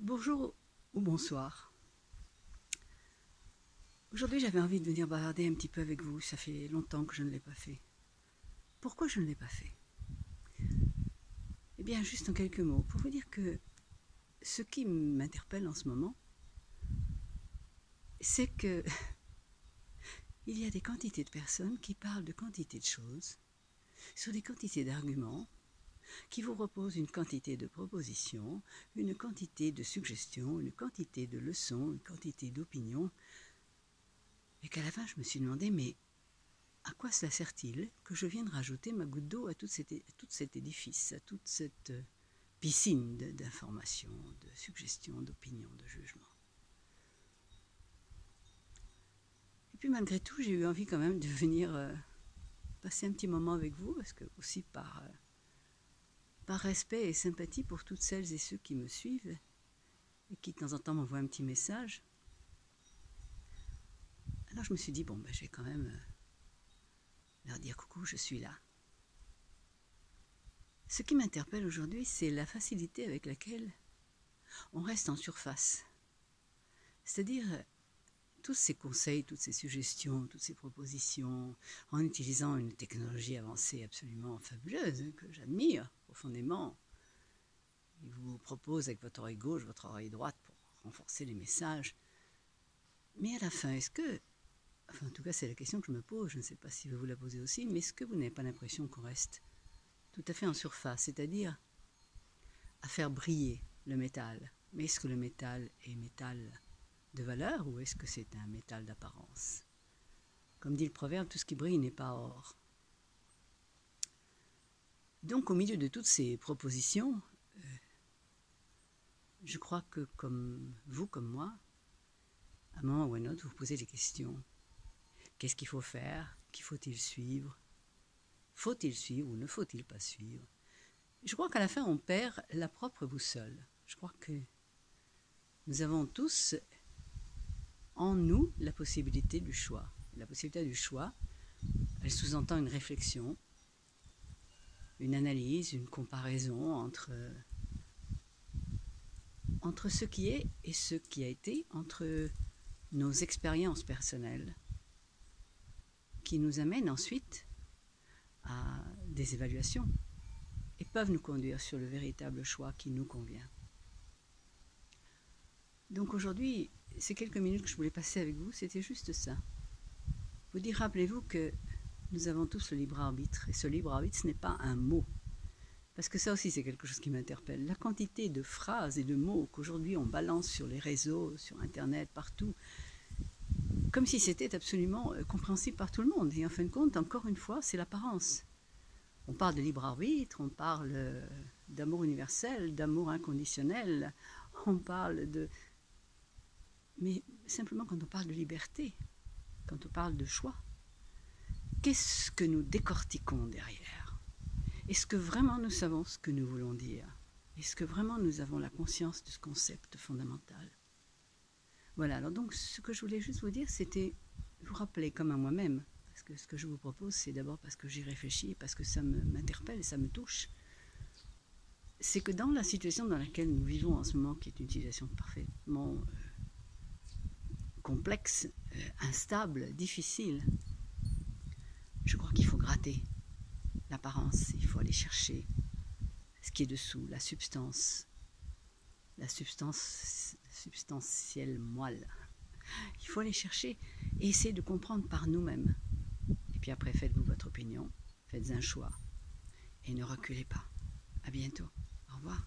Bonjour ou bonsoir. Aujourd'hui, j'avais envie de venir bavarder un petit peu avec vous. Ça fait longtemps que je ne l'ai pas fait. Pourquoi je ne l'ai pas fait? Eh bien, juste en quelques mots, pour vous dire que ce qui m'interpelle en ce moment, c'est que il y a des quantités de personnes qui parlent de quantités de choses, sur des quantités d'arguments, qui vous proposent une quantité de propositions, une quantité de suggestions, une quantité de leçons, une quantité d'opinions, et qu'à la fin, je me suis demandé, mais à quoi cela sert-il que je vienne rajouter ma goutte d'eau à tout cet édifice, à toute cette piscine d'informations, de suggestions, d'opinions, de jugements? Et puis malgré tout, j'ai eu envie quand même de venir passer un petit moment avec vous, parce que aussi par respect et sympathie pour toutes celles et ceux qui me suivent, et qui de temps en temps m'envoient un petit message. Alors je me suis dit, bon, je vais quand même leur dire coucou, je suis là. Ce qui m'interpelle aujourd'hui, c'est la facilité avec laquelle on reste en surface. C'est-à-dire, tous ces conseils, toutes ces suggestions, toutes ces propositions, en utilisant une technologie avancée absolument fabuleuse, que j'admire profondément. Ils vous proposent avec votre oreille gauche, votre oreille droite pour renforcer les messages. Mais à la fin, est-ce que, en tout cas c'est la question que je me pose, je ne sais pas si vous la posez aussi, mais est-ce que vous n'avez pas l'impression qu'on reste tout à fait en surface, c'est-à-dire à faire briller le métal? Mais est-ce que le métal est métal de valeur ou est-ce que c'est un métal d'apparence? Comme dit le proverbe, tout ce qui brille n'est pas or. Donc au milieu de toutes ces propositions, je crois que comme vous, comme moi, à un moment ou à un autre, vous vous posez des questions. Qu'est-ce qu'il faut faire? Qui faut-il suivre? Faut-il suivre ou ne faut-il pas suivre? Je crois qu'à la fin, on perd la propre boussole. Je crois que nous avons tous en nous la possibilité du choix. La possibilité du choix, elle sous-entend une réflexion, une analyse, une comparaison entre ce qui est et ce qui a été, entre nos expériences personnelles, qui nous amènent ensuite à des évaluations et peuvent nous conduire sur le véritable choix qui nous convient. Donc aujourd'hui, ces quelques minutes que je voulais passer avec vous, c'était juste ça. Vous dire, rappelez-vous que nous avons tous le libre arbitre, et ce libre arbitre, ce n'est pas un mot. Parce que ça aussi, c'est quelque chose qui m'interpelle. La quantité de phrases et de mots qu'aujourd'hui on balance sur les réseaux, sur Internet, partout, comme si c'était absolument compréhensible par tout le monde. Et en fin de compte, encore une fois, c'est l'apparence. On parle de libre arbitre, on parle d'amour universel, d'amour inconditionnel, on parle de... Mais simplement quand on parle de liberté, quand on parle de choix, qu'est-ce que nous décortiquons derrière? Est-ce que vraiment nous savons ce que nous voulons dire? Est-ce que vraiment nous avons la conscience de ce concept fondamental? Voilà, alors donc ce que je voulais juste vous dire, c'était vous rappeler comme à moi-même, parce que ce que je vous propose, c'est d'abord parce que j'y réfléchis, parce que ça m'interpelle et ça me touche, c'est que dans la situation dans laquelle nous vivons en ce moment, qui est une situation parfaitement complexe, instable, difficile, je crois qu'il faut gratter l'apparence, il faut aller chercher ce qui est dessous, la substantielle moelle. Il faut aller chercher et essayer de comprendre par nous-mêmes. Et puis après, faites-vous votre opinion, faites un choix et ne reculez pas. À bientôt. Au revoir.